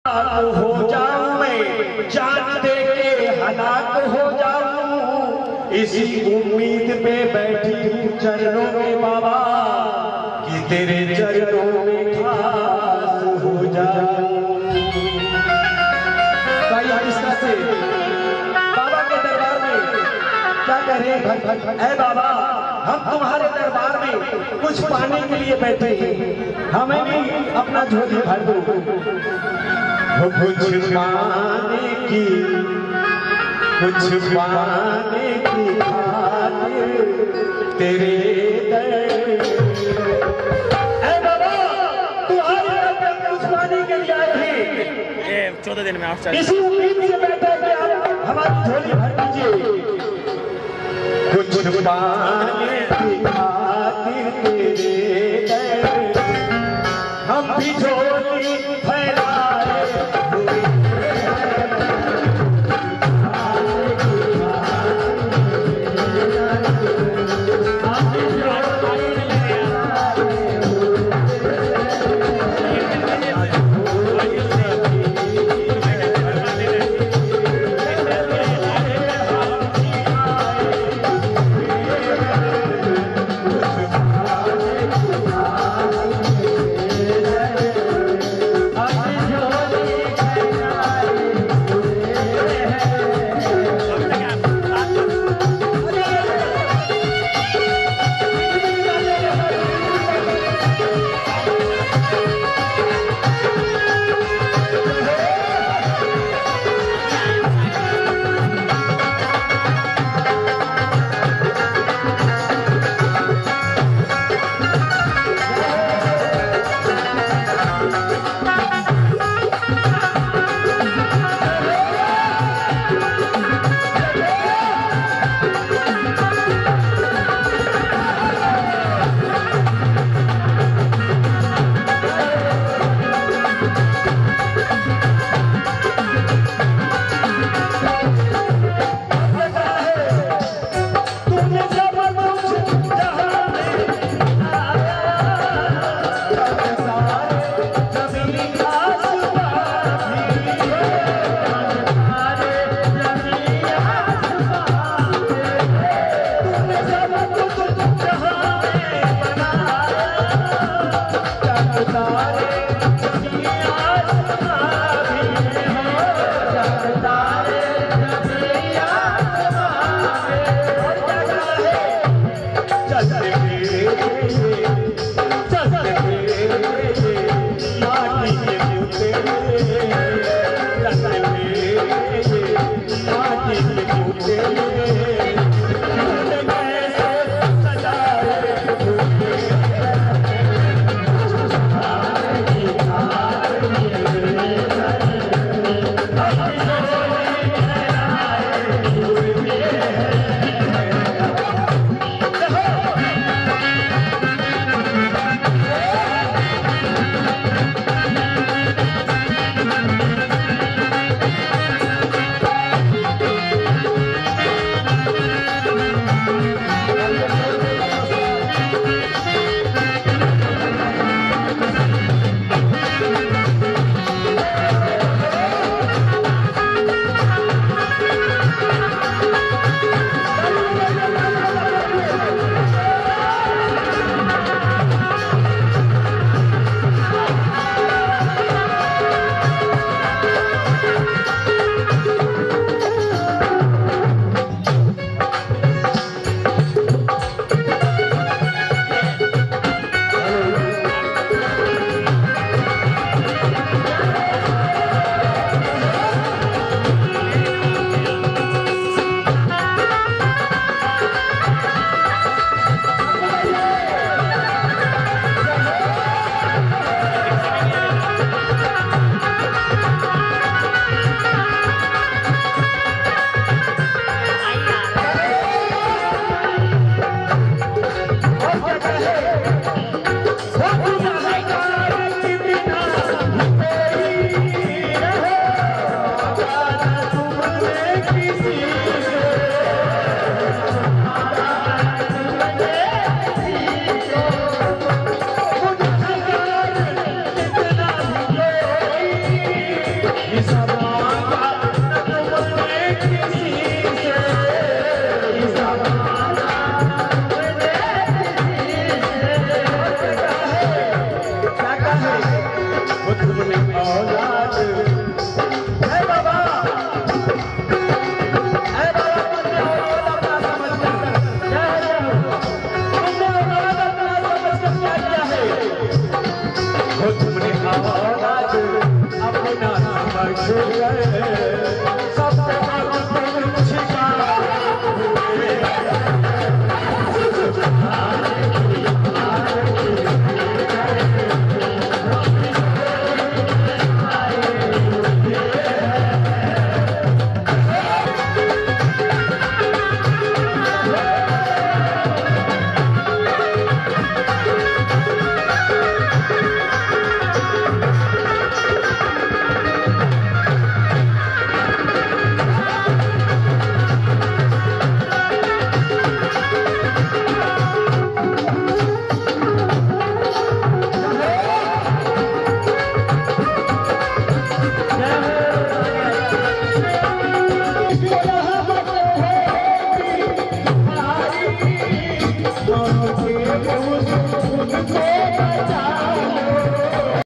हो जाऊं मैं, जान दे के हलाक हो जाऊं, इसी उम्मीद पे बैठी हूँ चरणों में बाबा कि तेरे चरणों में खास हो जाऊं। भाई इस तरह से बाबा के दरबार में क्या कह रहे हैं? ऐ बाबा, हम तुम्हारे दरबार में कुछ पाने के लिए बैठे हैं, हमें भी अपना झोली भर दो। कुछ पाने की खातिर तेरे दर। ऐ बाबा, तुम्हारे दर कुछ पाने के लिए आए हैं। 14 दिन में आप चल इसी उम्मीद से बैठे कि आप हमारी झोली भर दीजिए। कुछ पाने की खातिर तेरे दर, हम भी झोली फैलाए। इस मांगा न तुमने किसी से, इस मांगा तुमने किसी से। क्या कहे वो तुमने औलाद है बाबा, है बाबा, तुमने औलाद अपना समझ कर क्या है, तुमने औलाद अपना समझ कर क्या किया है, वो तुमने औलाद अपना समझ कर